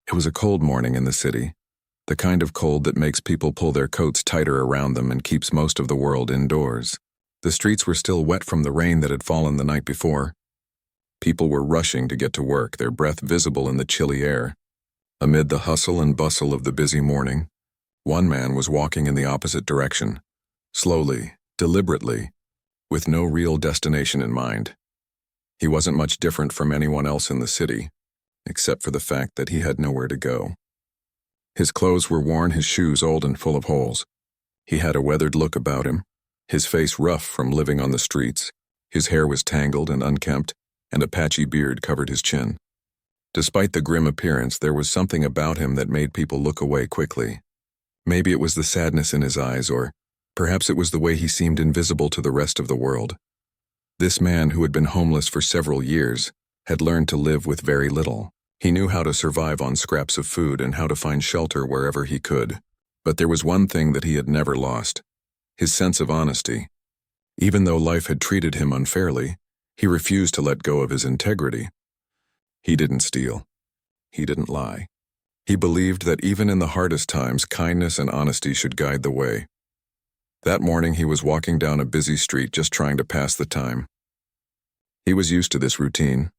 It was a cold morning in the city, the kind of cold that makes people pull their coats tighter around them and keeps most of the world indoors. The streets were still wet from the rain that had fallen the night before. People were rushing to get to work, their breath visible in the chilly air. Amid the hustle and bustle of the busy morning, one man was walking in the opposite direction, slowly, deliberately, with no real destination in mind. He wasn't much different from anyone else in the city, except for the fact that he had nowhere to go. His clothes were worn, his shoes old and full of holes. He had a weathered look about him, his face rough from living on the streets. His hair was tangled and unkempt, and a patchy beard covered his chin. Despite the grim appearance, there was something about him that made people look away quickly. Maybe it was the sadness in his eyes, or perhaps it was the way he seemed invisible to the rest of the world. This man, who had been homeless for several years, had learned to live with very little. He knew how to survive on scraps of food and how to find shelter wherever he could. But there was one thing that he had never lost: his sense of honesty. Even though life had treated him unfairly, he refused to let go of his integrity. He didn't steal. He didn't lie. He believed that even in the hardest times, kindness and honesty should guide the way. That morning he was walking down a busy street just trying to pass the time. He was used to this routine,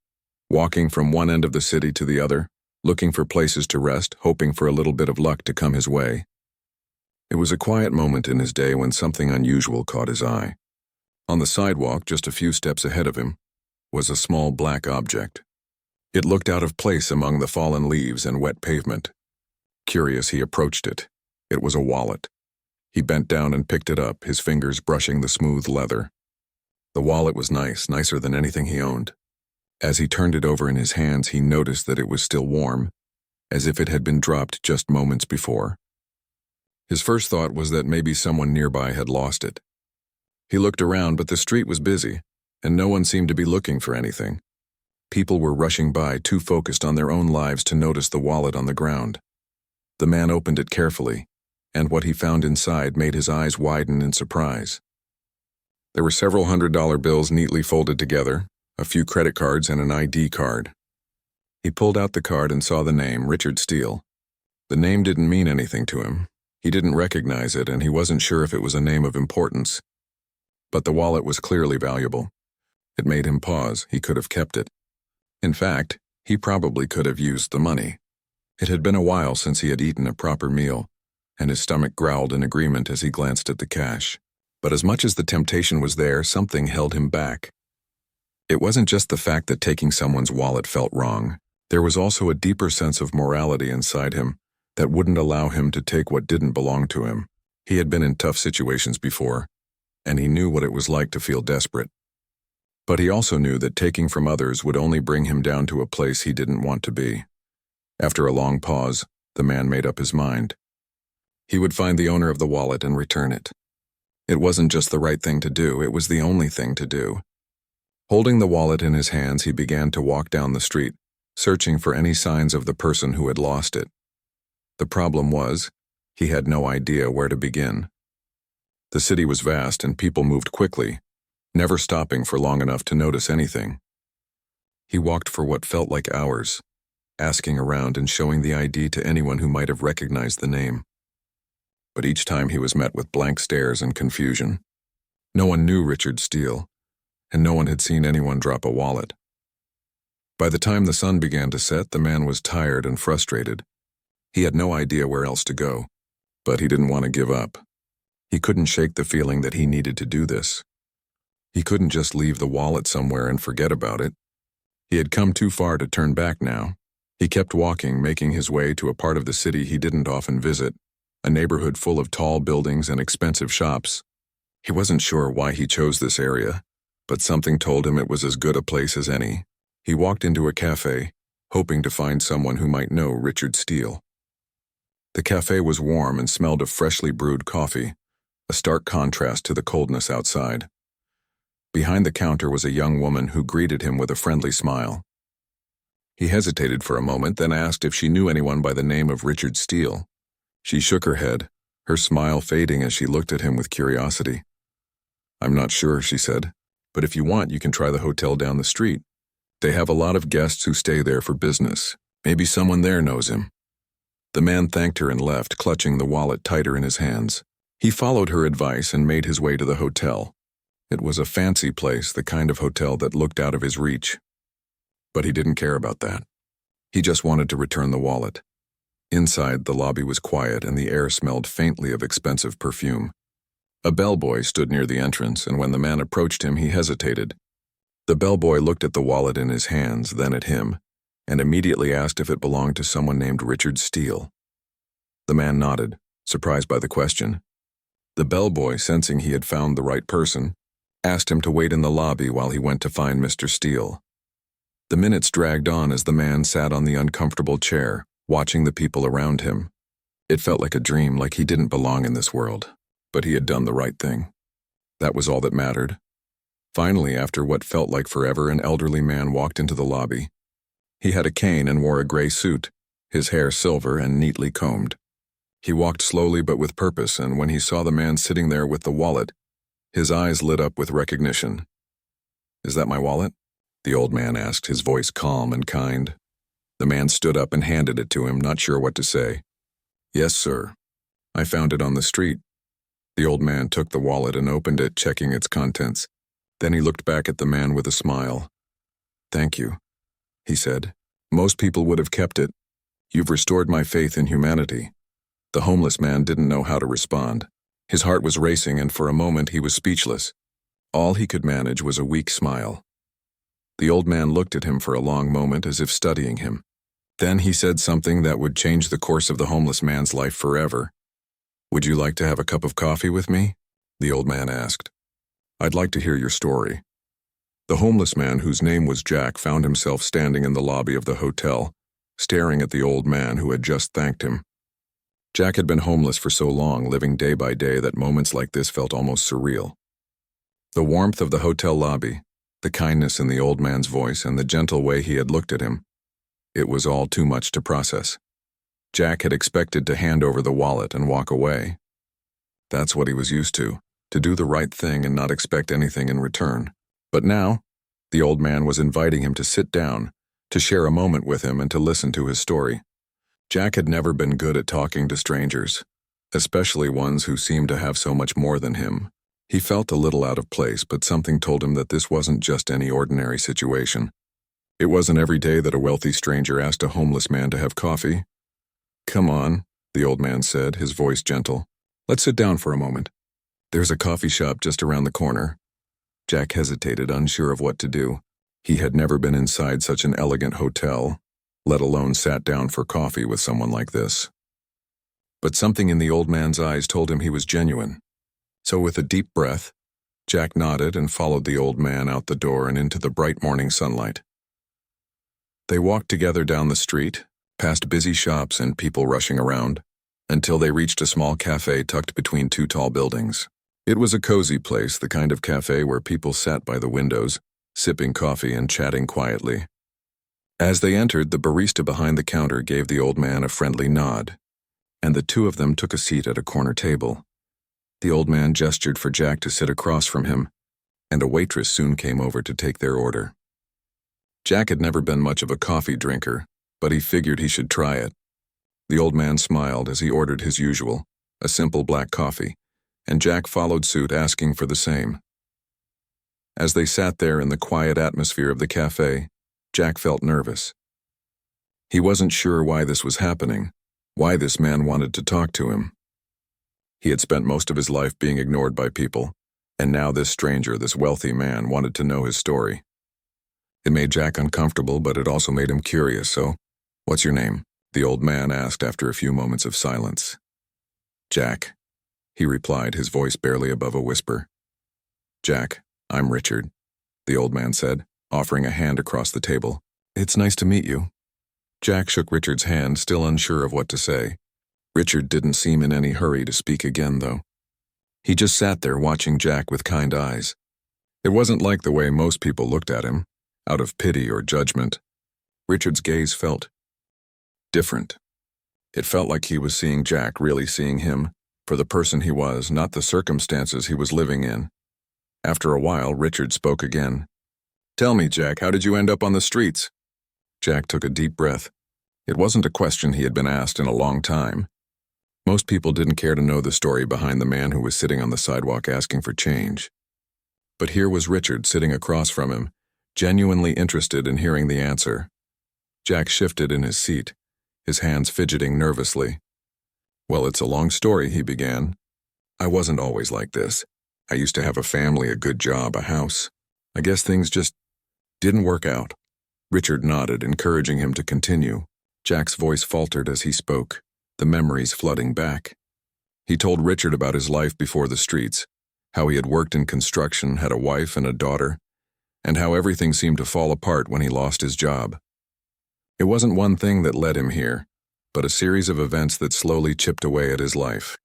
walking from one end of the city to the other, looking for places to rest, hoping for a little bit of luck to come his way. It was a quiet moment in his day when something unusual caught his eye. On the sidewalk, just a few steps ahead of him, was a small black object. It looked out of place among the fallen leaves and wet pavement. Curious, he approached it. It was a wallet. He bent down and picked it up, his fingers brushing the smooth leather. The wallet was nice, nicer than anything he owned. As he turned it over in his hands, he noticed that it was still warm, as if it had been dropped just moments before. His first thought was that maybe someone nearby had lost it. He looked around, but the street was busy, and no one seemed to be looking for anything. People were rushing by, too focused on their own lives to notice the wallet on the ground. The man opened it carefully, and what he found inside made his eyes widen in surprise. There were several $100 bills neatly folded together, a few credit cards and an ID card. He pulled out the card and saw the name, Richard Steele. The name didn't mean anything to him. He didn't recognize it, and he wasn't sure if it was a name of importance. But the wallet was clearly valuable. It made him pause. He could have kept it. In fact, he probably could have used the money. It had been a while since he had eaten a proper meal, and his stomach growled in agreement as he glanced at the cash. But as much as the temptation was there, something held him back. It wasn't just the fact that taking someone's wallet felt wrong. There was also a deeper sense of morality inside him that wouldn't allow him to take what didn't belong to him. He had been in tough situations before, and he knew what it was like to feel desperate. But he also knew that taking from others would only bring him down to a place he didn't want to be. After a long pause, the man made up his mind. He would find the owner of the wallet and return it. It wasn't just the right thing to do, it was the only thing to do. Holding the wallet in his hands, he began to walk down the street, searching for any signs of the person who had lost it. The problem was, he had no idea where to begin. The city was vast and people moved quickly, never stopping for long enough to notice anything. He walked for what felt like hours, asking around and showing the ID to anyone who might have recognized the name. But each time he was met with blank stares and confusion. No one knew Richard Steele, and no one had seen anyone drop a wallet. By the time the sun began to set, the man was tired and frustrated. He had no idea where else to go, but he didn't want to give up. He couldn't shake the feeling that he needed to do this. He couldn't just leave the wallet somewhere and forget about it. He had come too far to turn back now. He kept walking, making his way to a part of the city he didn't often visit, a neighborhood full of tall buildings and expensive shops. He wasn't sure why he chose this area, but something told him it was as good a place as any. He walked into a cafe, hoping to find someone who might know Richard Steele. The cafe was warm and smelled of freshly brewed coffee, a stark contrast to the coldness outside. Behind the counter was a young woman who greeted him with a friendly smile. He hesitated for a moment, then asked if she knew anyone by the name of Richard Steele. She shook her head, her smile fading as she looked at him with curiosity. "I'm not sure," she said, "but if you want, you can try the hotel down the street. They have a lot of guests who stay there for business. Maybe someone there knows him." The man thanked her and left, clutching the wallet tighter in his hands. He followed her advice and made his way to the hotel. It was a fancy place, the kind of hotel that looked out of his reach. But he didn't care about that. He just wanted to return the wallet. Inside, the lobby was quiet and the air smelled faintly of expensive perfume. A bellboy stood near the entrance, and when the man approached him, he hesitated. The bellboy looked at the wallet in his hands, then at him, and immediately asked if it belonged to someone named Richard Steele. The man nodded, surprised by the question. The bellboy, sensing he had found the right person, asked him to wait in the lobby while he went to find Mr. Steele. The minutes dragged on as the man sat on the uncomfortable chair, watching the people around him. It felt like a dream, like he didn't belong in this world. But he had done the right thing. That was all that mattered. Finally, after what felt like forever, an elderly man walked into the lobby. He had a cane and wore a gray suit, his hair silver and neatly combed. He walked slowly but with purpose, and when he saw the man sitting there with the wallet, his eyes lit up with recognition. "Is that my wallet?" the old man asked, his voice calm and kind. The man stood up and handed it to him, not sure what to say. "Yes, sir. I found it on the street." The old man took the wallet and opened it, checking its contents. Then he looked back at the man with a smile. "Thank you," he said. "Most people would have kept it. You've restored my faith in humanity." The homeless man didn't know how to respond. His heart was racing, and for a moment he was speechless. All he could manage was a weak smile. The old man looked at him for a long moment, as if studying him. Then he said something that would change the course of the homeless man's life forever. "Would you like to have a cup of coffee with me?" the old man asked. "I'd like to hear your story." The homeless man, whose name was Jack, found himself standing in the lobby of the hotel, staring at the old man who had just thanked him. Jack had been homeless for so long, living day by day, that moments like this felt almost surreal. The warmth of the hotel lobby, the kindness in the old man's voice, and the gentle way he had looked at him, it was all too much to process. Jack had expected to hand over the wallet and walk away. That's what he was used to do the right thing and not expect anything in return. But now, the old man was inviting him to sit down, to share a moment with him and to listen to his story. Jack had never been good at talking to strangers, especially ones who seemed to have so much more than him. He felt a little out of place, but something told him that this wasn't just any ordinary situation. It wasn't every day that a wealthy stranger asked a homeless man to have coffee. "Come on," the old man said, his voice gentle. "Let's sit down for a moment. There's a coffee shop just around the corner." Jack hesitated, unsure of what to do. He had never been inside such an elegant hotel, let alone sat down for coffee with someone like this. But something in the old man's eyes told him he was genuine. So with a deep breath, Jack nodded and followed the old man out the door and into the bright morning sunlight. They walked together down the street, past busy shops and people rushing around, until they reached a small cafe tucked between two tall buildings. It was a cozy place, the kind of cafe where people sat by the windows, sipping coffee and chatting quietly. As they entered, the barista behind the counter gave the old man a friendly nod, and the two of them took a seat at a corner table. The old man gestured for Jack to sit across from him, and a waitress soon came over to take their order. Jack had never been much of a coffee drinker, but he figured he should try it. The old man smiled as he ordered his usual, a simple black coffee, and Jack followed suit, asking for the same. As they sat there in the quiet atmosphere of the cafe, Jack felt nervous. He wasn't sure why this was happening, why this man wanted to talk to him. He had spent most of his life being ignored by people, and now this stranger, this wealthy man, wanted to know his story. It made Jack uncomfortable, but it also made him curious. "So, what's your name?" the old man asked after a few moments of silence. "Jack," he replied, his voice barely above a whisper. "Jack, I'm Richard," the old man said, offering a hand across the table. "It's nice to meet you." Jack shook Richard's hand, still unsure of what to say. Richard didn't seem in any hurry to speak again, though. He just sat there watching Jack with kind eyes. It wasn't like the way most people looked at him, out of pity or judgment. Richard's gaze felt different. It felt like he was seeing Jack, really seeing him, for the person he was, not the circumstances he was living in. After a while, Richard spoke again. "Tell me, Jack, how did you end up on the streets?" Jack took a deep breath. It wasn't a question he had been asked in a long time. Most people didn't care to know the story behind the man who was sitting on the sidewalk asking for change. But here was Richard sitting across from him, genuinely interested in hearing the answer. Jack shifted in his seat, his hands fidgeting nervously. "Well, it's a long story," he began. "I wasn't always like this. I used to have a family, a good job, a house. I guess things just didn't work out." Richard nodded, encouraging him to continue. Jack's voice faltered as he spoke, the memories flooding back. He told Richard about his life before the streets, how he had worked in construction, had a wife and a daughter, and how everything seemed to fall apart when he lost his job. It wasn't one thing that led him here, but a series of events that slowly chipped away at his life.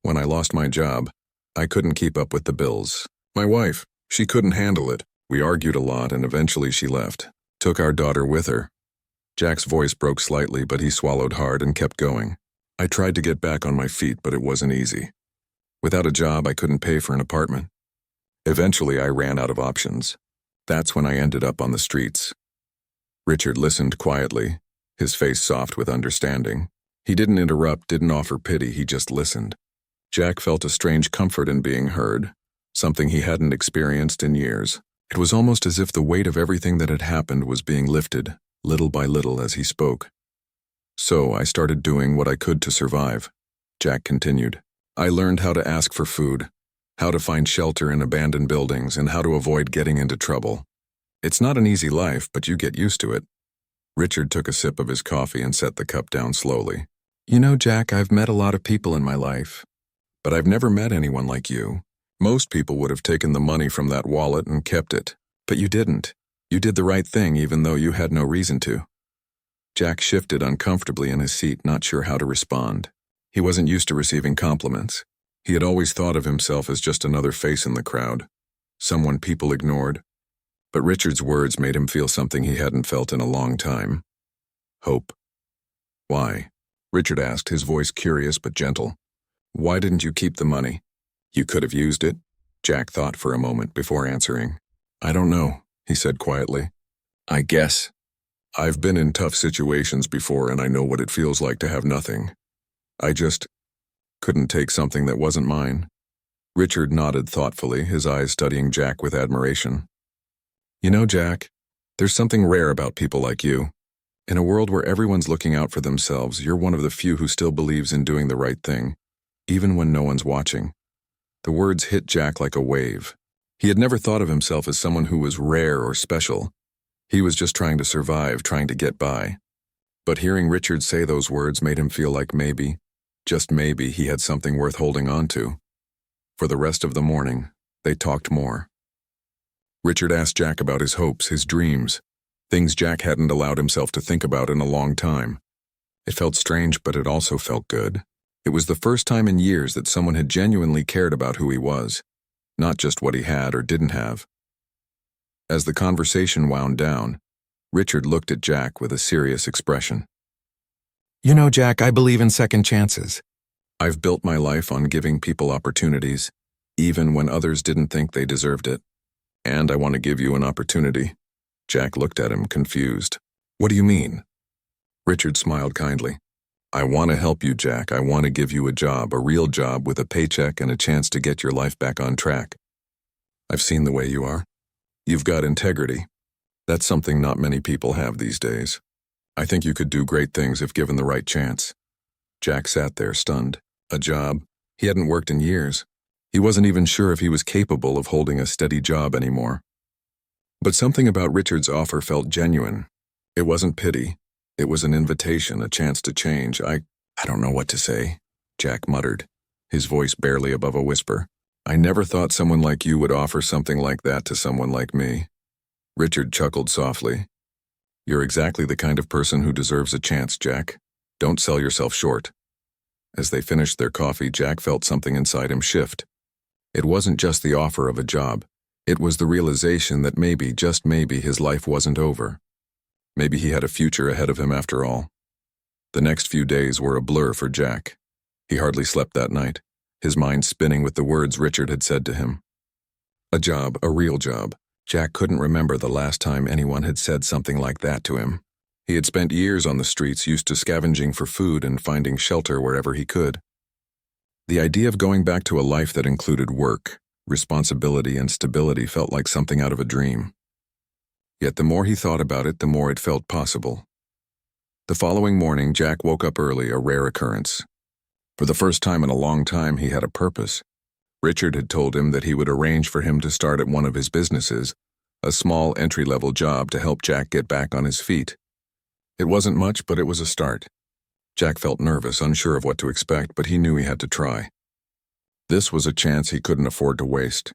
"When I lost my job, I couldn't keep up with the bills. My wife, she couldn't handle it. We argued a lot and eventually she left, took our daughter with her." Jack's voice broke slightly, but he swallowed hard and kept going. "I tried to get back on my feet, but it wasn't easy. Without a job, I couldn't pay for an apartment. Eventually, I ran out of options. That's when I ended up on the streets." Richard listened quietly, his face soft with understanding. He didn't interrupt, didn't offer pity, he just listened. Jack felt a strange comfort in being heard, something he hadn't experienced in years. It was almost as if the weight of everything that had happened was being lifted, little by little as he spoke. "So I started doing what I could to survive," Jack continued. "I learned how to ask for food, how to find shelter in abandoned buildings, and how to avoid getting into trouble. It's not an easy life, but you get used to it." Richard took a sip of his coffee and set the cup down slowly. "You know, Jack, I've met a lot of people in my life, but I've never met anyone like you. Most people would have taken the money from that wallet and kept it, but you didn't. You did the right thing even though you had no reason to." Jack shifted uncomfortably in his seat, not sure how to respond. He wasn't used to receiving compliments. He had always thought of himself as just another face in the crowd, someone people ignored. But Richard's words made him feel something he hadn't felt in a long time. Hope. "Why?" Richard asked, his voice curious but gentle. "Why didn't you keep the money? You could have used it." Jack thought for a moment before answering. "I don't know," he said quietly. "I guess. I've been in tough situations before and I know what it feels like to have nothing. I just couldn't take something that wasn't mine." Richard nodded thoughtfully, his eyes studying Jack with admiration. "You know, Jack, there's something rare about people like you. In a world where everyone's looking out for themselves, you're one of the few who still believes in doing the right thing, even when no one's watching." The words hit Jack like a wave. He had never thought of himself as someone who was rare or special. He was just trying to survive, trying to get by. But hearing Richard say those words made him feel like maybe, just maybe, he had something worth holding on to. For the rest of the morning, they talked more. Richard asked Jack about his hopes, his dreams, things Jack hadn't allowed himself to think about in a long time. It felt strange, but it also felt good. It was the first time in years that someone had genuinely cared about who he was, not just what he had or didn't have. As the conversation wound down, Richard looked at Jack with a serious expression. "You know, Jack, I believe in second chances. I've built my life on giving people opportunities, even when others didn't think they deserved it. And I want to give you an opportunity." Jack looked at him, confused. "What do you mean?" Richard smiled kindly. "I want to help you, Jack. I want to give you a job, a real job with a paycheck and a chance to get your life back on track. I've seen the way you are. You've got integrity. That's something not many people have these days. I think you could do great things if given the right chance." Jack sat there, stunned. A job? He hadn't worked in years. He wasn't even sure if he was capable of holding a steady job anymore. But something about Richard's offer felt genuine. It wasn't pity. It was an invitation, a chance to change. I don't know what to say," Jack muttered, his voice barely above a whisper. "I never thought someone like you would offer something like that to someone like me." Richard chuckled softly. "You're exactly the kind of person who deserves a chance, Jack. Don't sell yourself short." As they finished their coffee, Jack felt something inside him shift. It wasn't just the offer of a job. It was the realization that maybe, just maybe, his life wasn't over. Maybe he had a future ahead of him after all. The next few days were a blur for Jack. He hardly slept that night, his mind spinning with the words Richard had said to him. A job, a real job. Jack couldn't remember the last time anyone had said something like that to him. He had spent years on the streets, used to scavenging for food and finding shelter wherever he could. The idea of going back to a life that included work, responsibility, and stability felt like something out of a dream. Yet the more he thought about it, the more it felt possible. The following morning, Jack woke up early, a rare occurrence. For the first time in a long time, he had a purpose. Richard had told him that he would arrange for him to start at one of his businesses, a small entry-level job to help Jack get back on his feet. It wasn't much, but it was a start. Jack felt nervous, unsure of what to expect, but he knew he had to try. This was a chance he couldn't afford to waste.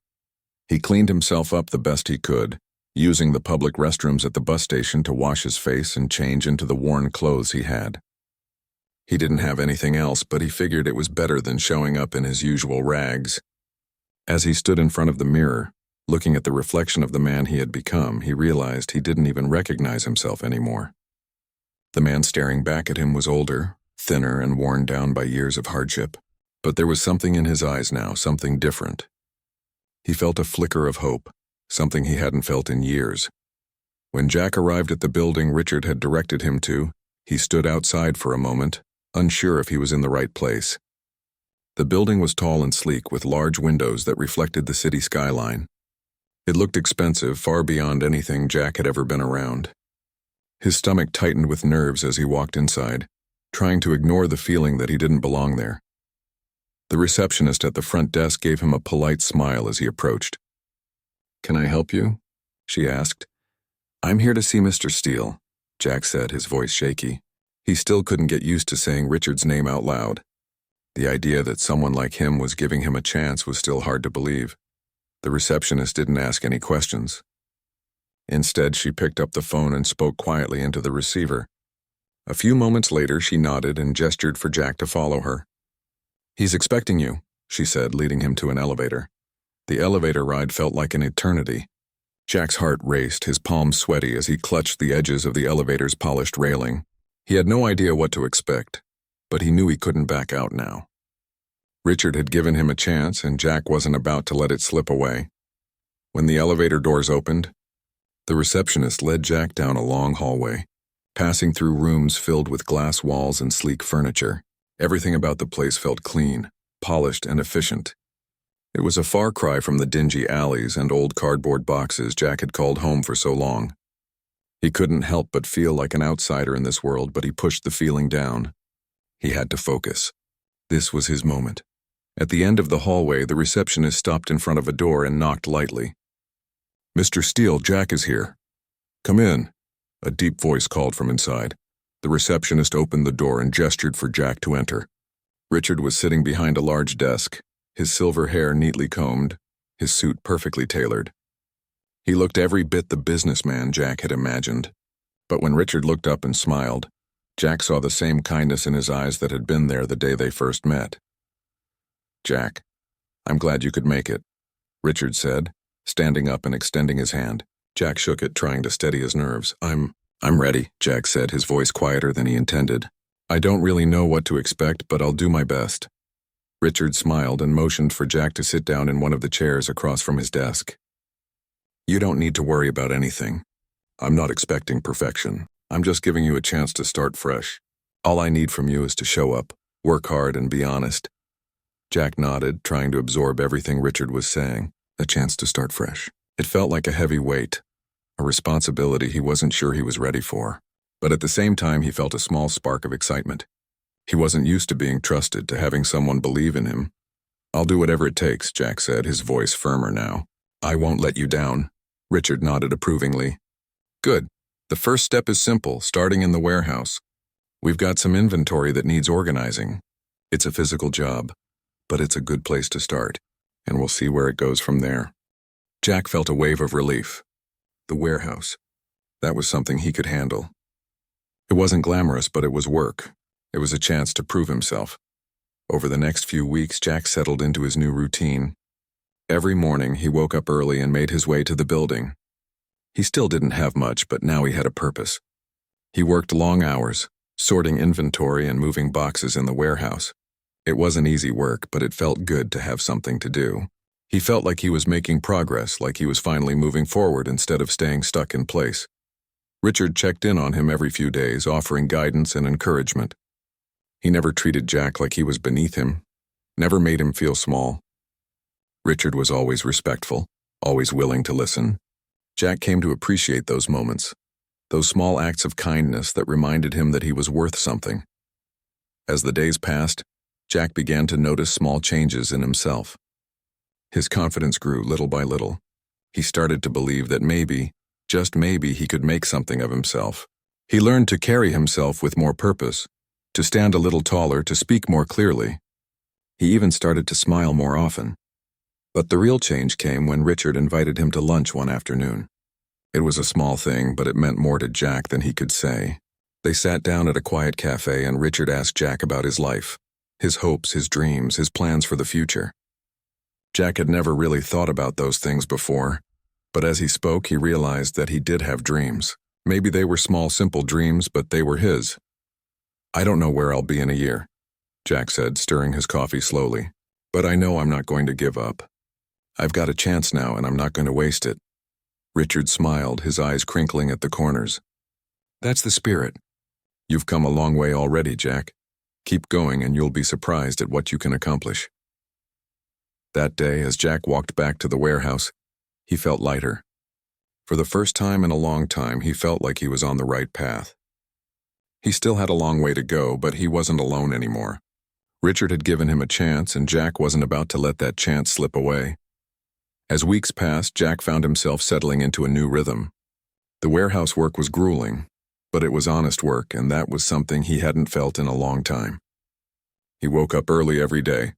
He cleaned himself up the best he could, using the public restrooms at the bus station to wash his face and change into the worn clothes he had. He didn't have anything else, but he figured it was better than showing up in his usual rags. As he stood in front of the mirror, looking at the reflection of the man he had become, he realized he didn't even recognize himself anymore. The man staring back at him was older, thinner, and worn down by years of hardship. But there was something in his eyes now, something different. He felt a flicker of hope, something he hadn't felt in years. When Jack arrived at the building Richard had directed him to, he stood outside for a moment, unsure if he was in the right place. The building was tall and sleek, with large windows that reflected the city skyline. It looked expensive, far beyond anything Jack had ever been around. His stomach tightened with nerves as he walked inside, trying to ignore the feeling that he didn't belong there. The receptionist at the front desk gave him a polite smile as he approached. "Can I help you?" she asked. "I'm here to see Mr. Steele," Jack said, his voice shaky. He still couldn't get used to saying Richard's name out loud. The idea that someone like him was giving him a chance was still hard to believe. The receptionist didn't ask any questions. Instead, she picked up the phone and spoke quietly into the receiver. A few moments later, she nodded and gestured for Jack to follow her. "He's expecting you," she said, leading him to an elevator. The elevator ride felt like an eternity. Jack's heart raced, his palms sweaty as he clutched the edges of the elevator's polished railing. He had no idea what to expect, but he knew he couldn't back out now. Richard had given him a chance, and Jack wasn't about to let it slip away. When the elevator doors opened, the receptionist led Jack down a long hallway, passing through rooms filled with glass walls and sleek furniture. Everything about the place felt clean, polished, and efficient. It was a far cry from the dingy alleys and old cardboard boxes Jack had called home for so long. He couldn't help but feel like an outsider in this world, but he pushed the feeling down. He had to focus. This was his moment. At the end of the hallway, the receptionist stopped in front of a door and knocked lightly. "Mr. Steele, Jack is here." "Come in," a deep voice called from inside. The receptionist opened the door and gestured for Jack to enter. Richard was sitting behind a large desk, his silver hair neatly combed, his suit perfectly tailored. He looked every bit the businessman Jack had imagined. But when Richard looked up and smiled, Jack saw the same kindness in his eyes that had been there the day they first met. "Jack, I'm glad you could make it," Richard said, standing up and extending his hand. Jack shook it, trying to steady his nerves. I'm ready," Jack said, his voice quieter than he intended. "I don't really know what to expect, but I'll do my best." Richard smiled and motioned for Jack to sit down in one of the chairs across from his desk. "You don't need to worry about anything. I'm not expecting perfection. I'm just giving you a chance to start fresh. All I need from you is to show up, work hard, and be honest." Jack nodded, trying to absorb everything Richard was saying. A chance to start fresh. It felt like a heavy weight, a responsibility he wasn't sure he was ready for. But at the same time, he felt a small spark of excitement. He wasn't used to being trusted, to having someone believe in him. "I'll do whatever it takes," Jack said, his voice firmer now. "I won't let you down." Richard nodded approvingly. "Good. The first step is simple, starting in the warehouse. We've got some inventory that needs organizing. It's a physical job, but it's a good place to start, and we'll see where it goes from there." Jack felt a wave of relief. The warehouse. That was something he could handle. It wasn't glamorous, but it was work. It was a chance to prove himself. Over the next few weeks, Jack settled into his new routine. Every morning, he woke up early and made his way to the building. He still didn't have much, but now he had a purpose. He worked long hours, sorting inventory and moving boxes in the warehouse. It wasn't easy work, but it felt good to have something to do. He felt like he was making progress, like he was finally moving forward instead of staying stuck in place. Richard checked in on him every few days, offering guidance and encouragement. He never treated Jack like he was beneath him, never made him feel small. Richard was always respectful, always willing to listen. Jack came to appreciate those moments, those small acts of kindness that reminded him that he was worth something. As the days passed, Jack began to notice small changes in himself. His confidence grew little by little. He started to believe that maybe, just maybe, he could make something of himself. He learned to carry himself with more purpose, to stand a little taller, to speak more clearly. He even started to smile more often. But the real change came when Richard invited him to lunch one afternoon. It was a small thing, but it meant more to Jack than he could say. They sat down at a quiet cafe and Richard asked Jack about his life, his hopes, his dreams, his plans for the future. Jack had never really thought about those things before, but as he spoke, he realized that he did have dreams. Maybe they were small, simple dreams, but they were his. "I don't know where I'll be in a year," Jack said, stirring his coffee slowly. "But I know I'm not going to give up. I've got a chance now, and I'm not going to waste it." Richard smiled, his eyes crinkling at the corners. "That's the spirit. You've come a long way already, Jack. Keep going, and you'll be surprised at what you can accomplish." That day, as Jack walked back to the warehouse, he felt lighter. For the first time in a long time, he felt like he was on the right path. He still had a long way to go, but he wasn't alone anymore. Richard had given him a chance, and Jack wasn't about to let that chance slip away. As weeks passed, Jack found himself settling into a new rhythm. The warehouse work was grueling, but it was honest work, and that was something he hadn't felt in a long time. He woke up early every day,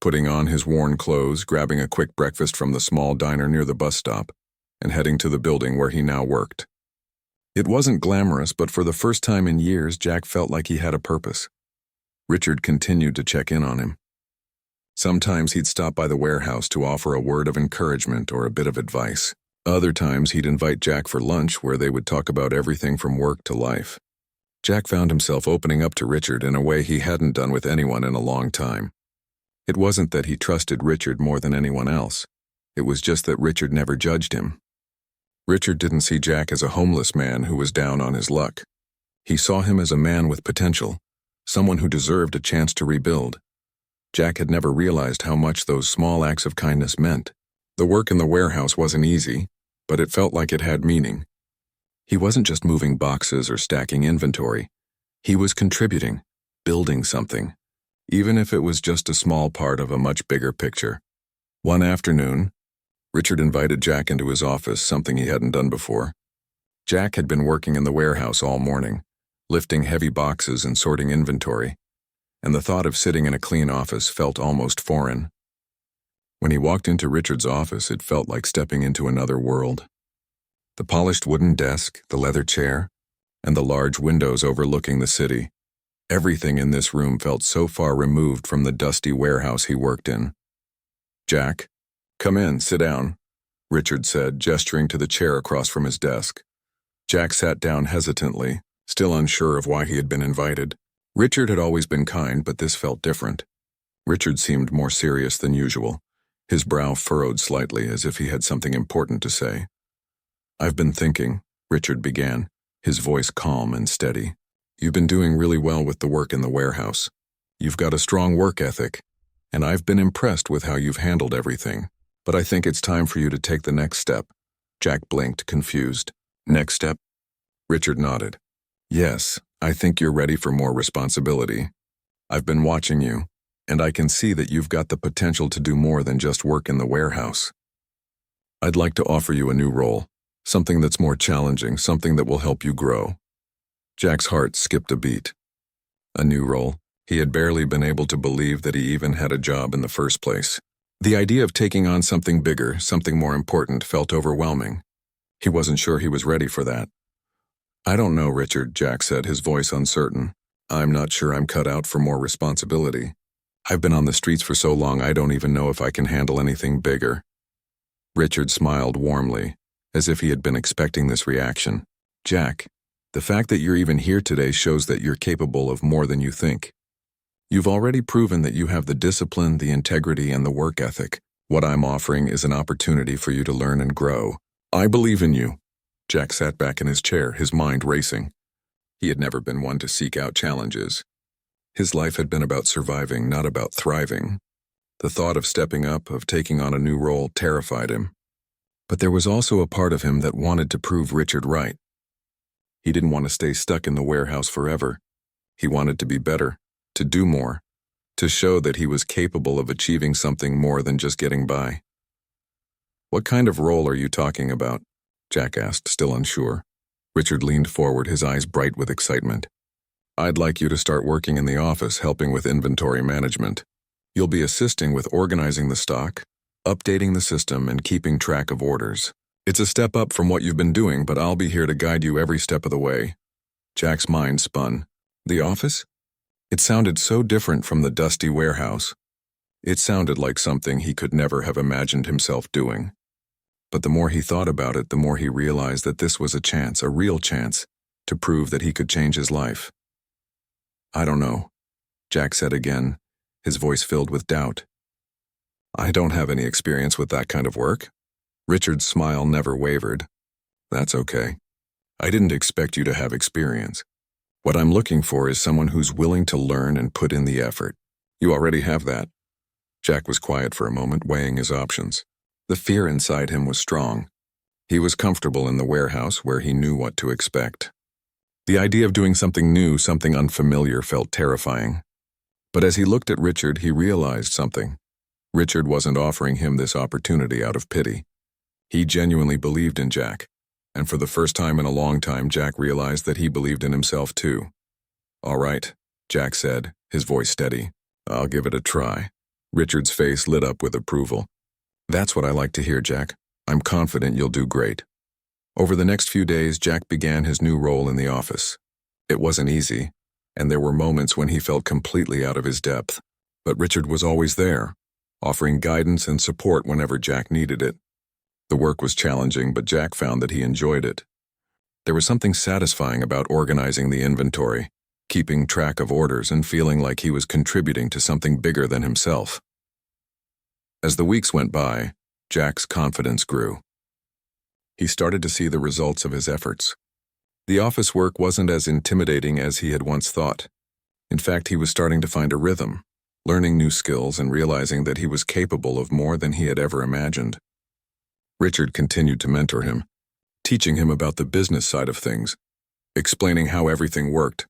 putting on his worn clothes, grabbing a quick breakfast from the small diner near the bus stop, and heading to the building where he now worked. It wasn't glamorous, but for the first time in years, Jack felt like he had a purpose. Richard continued to check in on him. Sometimes he'd stop by the warehouse to offer a word of encouragement or a bit of advice. Other times he'd invite Jack for lunch where they would talk about everything from work to life. Jack found himself opening up to Richard in a way he hadn't done with anyone in a long time. It wasn't that he trusted Richard more than anyone else. It was just that Richard never judged him. Richard didn't see Jack as a homeless man who was down on his luck. He saw him as a man with potential, someone who deserved a chance to rebuild. Jack had never realized how much those small acts of kindness meant. The work in the warehouse wasn't easy, but it felt like it had meaning. He wasn't just moving boxes or stacking inventory. He was contributing, building something, even if it was just a small part of a much bigger picture. One afternoon, Richard invited Jack into his office, something he hadn't done before. Jack had been working in the warehouse all morning, lifting heavy boxes and sorting inventory, and the thought of sitting in a clean office felt almost foreign. When he walked into Richard's office, it felt like stepping into another world. The polished wooden desk, the leather chair, and the large windows overlooking the city. Everything in this room felt so far removed from the dusty warehouse he worked in. "Jack, come in, sit down," Richard said, gesturing to the chair across from his desk. Jack sat down hesitantly, still unsure of why he had been invited. Richard had always been kind, but this felt different. Richard seemed more serious than usual, his brow furrowed slightly as if he had something important to say. "I've been thinking," Richard began, his voice calm and steady. "You've been doing really well with the work in the warehouse. You've got a strong work ethic, and I've been impressed with how you've handled everything. But I think it's time for you to take the next step." Jack blinked, confused. "Next step?" Richard nodded. "Yes, I think you're ready for more responsibility. I've been watching you, and I can see that you've got the potential to do more than just work in the warehouse. I'd like to offer you a new role, something that's more challenging, something that will help you grow." Jack's heart skipped a beat. A new role? He had barely been able to believe that he even had a job in the first place. The idea of taking on something bigger, something more important, felt overwhelming. He wasn't sure he was ready for that. "I don't know, Richard," Jack said, his voice uncertain. "I'm not sure I'm cut out for more responsibility. I've been on the streets for so long I don't even know if I can handle anything bigger." Richard smiled warmly, as if he had been expecting this reaction. "Jack, the fact that you're even here today shows that you're capable of more than you think. You've already proven that you have the discipline, the integrity, and the work ethic. What I'm offering is an opportunity for you to learn and grow. I believe in you." Jack sat back in his chair, his mind racing. He had never been one to seek out challenges. His life had been about surviving, not about thriving. The thought of stepping up, of taking on a new role, terrified him. But there was also a part of him that wanted to prove Richard right. He didn't want to stay stuck in the warehouse forever. He wanted to be better, to do more, to show that he was capable of achieving something more than just getting by. "What kind of role are you talking about?" Jack asked, still unsure. Richard leaned forward, his eyes bright with excitement. "I'd like you to start working in the office, helping with inventory management. You'll be assisting with organizing the stock, updating the system, and keeping track of orders. It's a step up from what you've been doing, but I'll be here to guide you every step of the way." Jack's mind spun. The office? It sounded so different from the dusty warehouse. It sounded like something he could never have imagined himself doing. But the more he thought about it, the more he realized that this was a chance, a real chance, to prove that he could change his life. "I don't know," Jack said again, his voice filled with doubt. "I don't have any experience with that kind of work." Richard's smile never wavered. "That's okay. I didn't expect you to have experience. What I'm looking for is someone who's willing to learn and put in the effort. You already have that." Jack was quiet for a moment, weighing his options. The fear inside him was strong. He was comfortable in the warehouse where he knew what to expect. The idea of doing something new, something unfamiliar, felt terrifying. But as he looked at Richard, he realized something. Richard wasn't offering him this opportunity out of pity. He genuinely believed in Jack, and for the first time in a long time, Jack realized that he believed in himself too. "All right," Jack said, his voice steady. "I'll give it a try." Richard's face lit up with approval. "That's what I like to hear, Jack. I'm confident you'll do great." Over the next few days, Jack began his new role in the office. It wasn't easy, and there were moments when he felt completely out of his depth. But Richard was always there, offering guidance and support whenever Jack needed it. The work was challenging, but Jack found that he enjoyed it. There was something satisfying about organizing the inventory, keeping track of orders, and feeling like he was contributing to something bigger than himself. As the weeks went by, Jack's confidence grew. He started to see the results of his efforts. The office work wasn't as intimidating as he had once thought. In fact, he was starting to find a rhythm, learning new skills and realizing that he was capable of more than he had ever imagined. Richard continued to mentor him, teaching him about the business side of things, explaining how everything worked,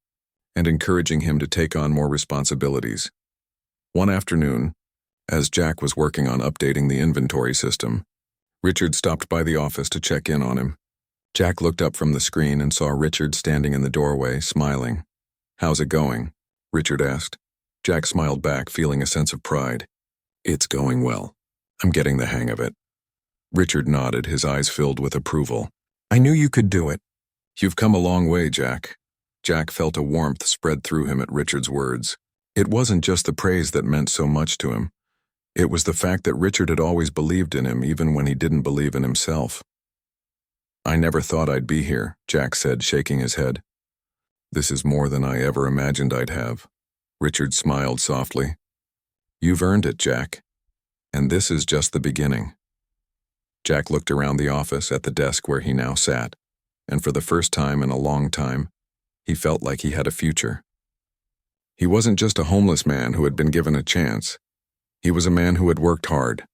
and encouraging him to take on more responsibilities. One afternoon, as Jack was working on updating the inventory system, Richard stopped by the office to check in on him. Jack looked up from the screen and saw Richard standing in the doorway, smiling. "How's it going?" Richard asked. Jack smiled back, feeling a sense of pride. "It's going well. I'm getting the hang of it." Richard nodded, his eyes filled with approval. "I knew you could do it." "You've come a long way, Jack." Jack felt a warmth spread through him at Richard's words. It wasn't just the praise that meant so much to him. It was the fact that Richard had always believed in him, even when he didn't believe in himself. "I never thought I'd be here," Jack said, shaking his head. "This is more than I ever imagined I'd have." Richard smiled softly. "You've earned it, Jack. And this is just the beginning." Jack looked around the office at the desk where he now sat, and for the first time in a long time, he felt like he had a future. He wasn't just a homeless man who had been given a chance. He was a man who had worked hard,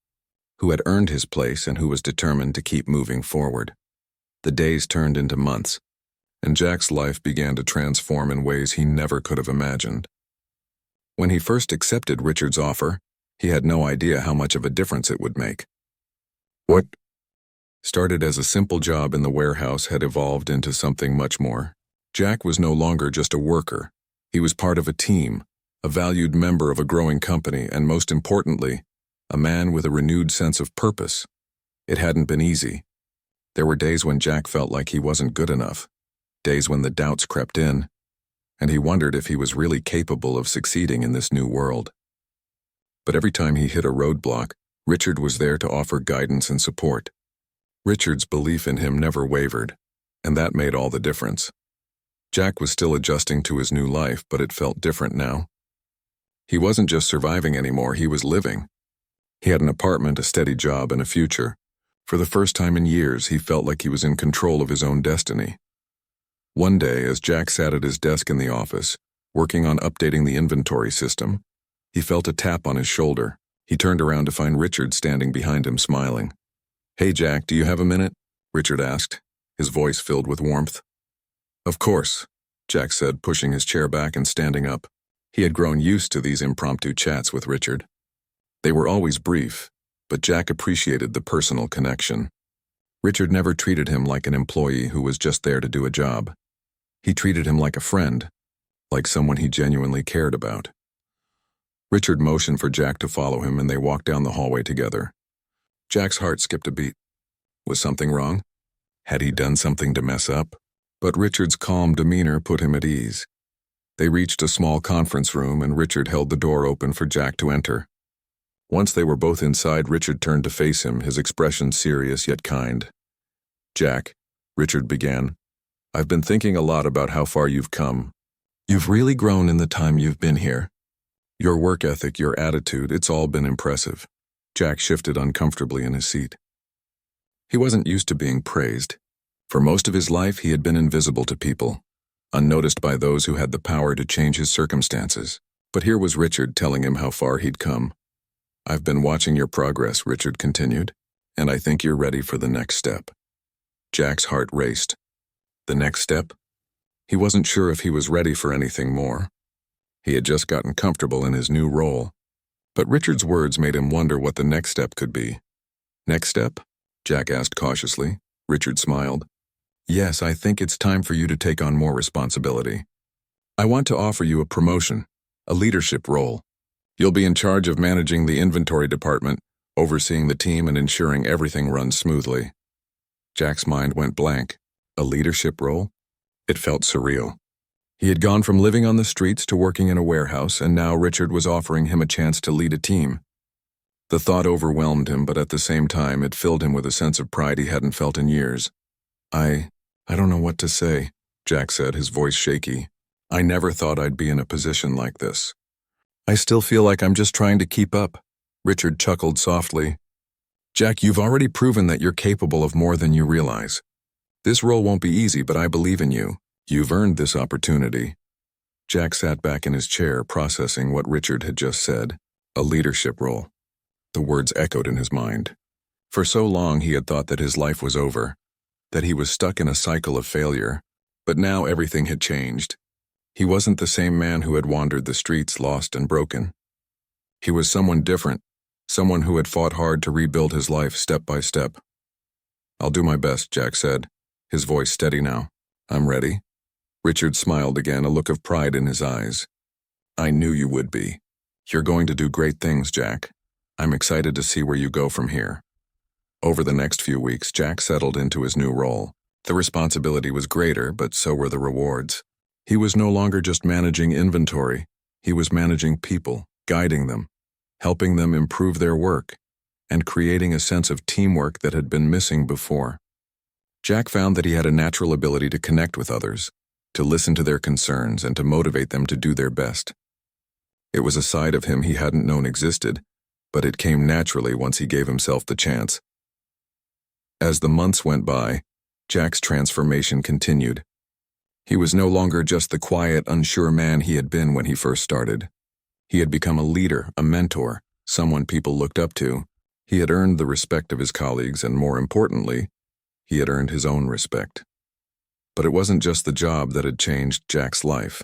who had earned his place, and who was determined to keep moving forward. The days turned into months, and Jack's life began to transform in ways he never could have imagined. When he first accepted Richard's offer, he had no idea how much of a difference it would make. What started as a simple job in the warehouse had evolved into something much more. Jack was no longer just a worker. He was part of a team, a valued member of a growing company, and most importantly, a man with a renewed sense of purpose. It hadn't been easy. There were days when Jack felt like he wasn't good enough, days when the doubts crept in, and he wondered if he was really capable of succeeding in this new world. But every time he hit a roadblock, Richard was there to offer guidance and support. Richard's belief in him never wavered, and that made all the difference. Jack was still adjusting to his new life, but it felt different now. He wasn't just surviving anymore, he was living. He had an apartment, a steady job, and a future. For the first time in years, he felt like he was in control of his own destiny. One day, as Jack sat at his desk in the office, working on updating the inventory system, he felt a tap on his shoulder. He turned around to find Richard standing behind him, smiling. "Hey, Jack, do you have a minute?" Richard asked, his voice filled with warmth. "Of course," Jack said, pushing his chair back and standing up. He had grown used to these impromptu chats with Richard. They were always brief, but Jack appreciated the personal connection. Richard never treated him like an employee who was just there to do a job. He treated him like a friend, like someone he genuinely cared about. Richard motioned for Jack to follow him, and they walked down the hallway together. Jack's heart skipped a beat. Was something wrong? Had he done something to mess up? But Richard's calm demeanor put him at ease. They reached a small conference room, and Richard held the door open for Jack to enter. Once they were both inside, Richard turned to face him, his expression serious yet kind. "Jack," Richard began, "I've been thinking a lot about how far you've come. You've really grown in the time you've been here. Your work ethic, your attitude, it's all been impressive." Jack shifted uncomfortably in his seat. He wasn't used to being praised. For most of his life, he had been invisible to people, unnoticed by those who had the power to change his circumstances. But here was Richard telling him how far he'd come. "I've been watching your progress," Richard continued, "and I think you're ready for the next step." Jack's heart raced. The next step? He wasn't sure if he was ready for anything more. He had just gotten comfortable in his new role. But Richard's words made him wonder what the next step could be. "Next step?" Jack asked cautiously. Richard smiled. "Yes, I think it's time for you to take on more responsibility. I want to offer you a promotion, a leadership role. You'll be in charge of managing the inventory department, overseeing the team and ensuring everything runs smoothly." Jack's mind went blank. A leadership role? It felt surreal. He had gone from living on the streets to working in a warehouse, and now Richard was offering him a chance to lead a team. The thought overwhelmed him, but at the same time it filled him with a sense of pride he hadn't felt in years. I don't know what to say," Jack said, his voice shaky. "I never thought I'd be in a position like this. I still feel like I'm just trying to keep up." Richard chuckled softly. "Jack, you've already proven that you're capable of more than you realize. This role won't be easy, but I believe in you. You've earned this opportunity." Jack sat back in his chair, processing what Richard had just said. A leadership role. The words echoed in his mind. For so long he had thought that his life was over, that he was stuck in a cycle of failure. But now everything had changed. He wasn't the same man who had wandered the streets lost and broken. He was someone different, someone who had fought hard to rebuild his life step by step. "I'll do my best," Jack said, his voice steady now. "I'm ready." Richard smiled again, a look of pride in his eyes. "I knew you would be. You're going to do great things, Jack. I'm excited to see where you go from here." Over the next few weeks, Jack settled into his new role. The responsibility was greater, but so were the rewards. He was no longer just managing inventory. He was managing people, guiding them, helping them improve their work, and creating a sense of teamwork that had been missing before. Jack found that he had a natural ability to connect with others, to listen to their concerns, and to motivate them to do their best. It was a side of him he hadn't known existed, but it came naturally once he gave himself the chance. As the months went by, Jack's transformation continued. He was no longer just the quiet, unsure man he had been when he first started. He had become a leader, a mentor, someone people looked up to. He had earned the respect of his colleagues, and more importantly, he had earned his own respect. But it wasn't just the job that had changed Jack's life.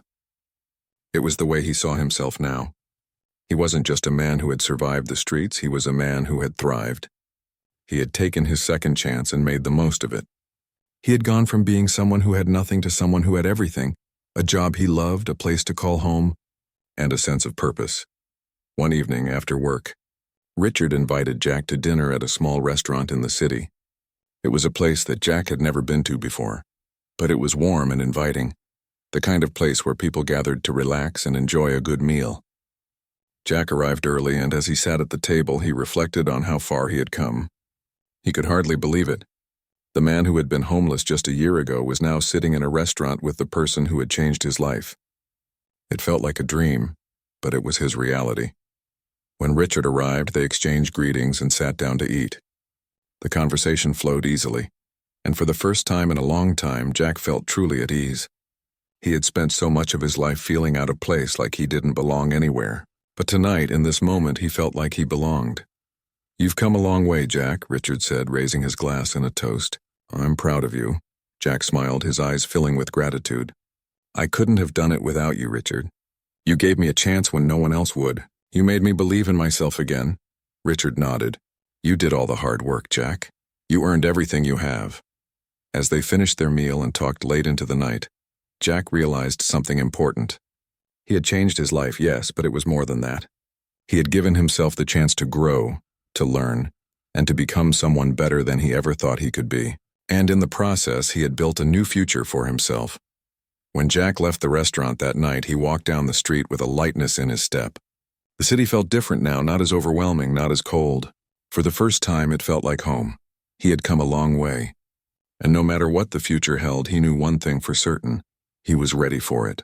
It was the way he saw himself now. He wasn't just a man who had survived the streets, he was a man who had thrived. He had taken his second chance and made the most of it. He had gone from being someone who had nothing to someone who had everything, a job he loved, a place to call home, and a sense of purpose. One evening after work, Richard invited Jack to dinner at a small restaurant in the city. It was a place that Jack had never been to before, but it was warm and inviting, the kind of place where people gathered to relax and enjoy a good meal. Jack arrived early, and as he sat at the table, he reflected on how far he had come. He could hardly believe it. The man who had been homeless just a year ago was now sitting in a restaurant with the person who had changed his life. It felt like a dream, but it was his reality. When Richard arrived, they exchanged greetings and sat down to eat. The conversation flowed easily, and for the first time in a long time, Jack felt truly at ease. He had spent so much of his life feeling out of place, like he didn't belong anywhere. But tonight, in this moment, he felt like he belonged. "You've come a long way, Jack," Richard said, raising his glass in a toast. "I'm proud of you." Jack smiled, his eyes filling with gratitude. "I couldn't have done it without you, Richard. You gave me a chance when no one else would. You made me believe in myself again." Richard nodded. "You did all the hard work, Jack. You earned everything you have." As they finished their meal and talked late into the night, Jack realized something important. He had changed his life, yes, but it was more than that. He had given himself the chance to grow, to learn, and to become someone better than he ever thought he could be. And in the process, he had built a new future for himself. When Jack left the restaurant that night, he walked down the street with a lightness in his step. The city felt different now, not as overwhelming, not as cold. For the first time, it felt like home. He had come a long way. And no matter what the future held, he knew one thing for certain: he was ready for it.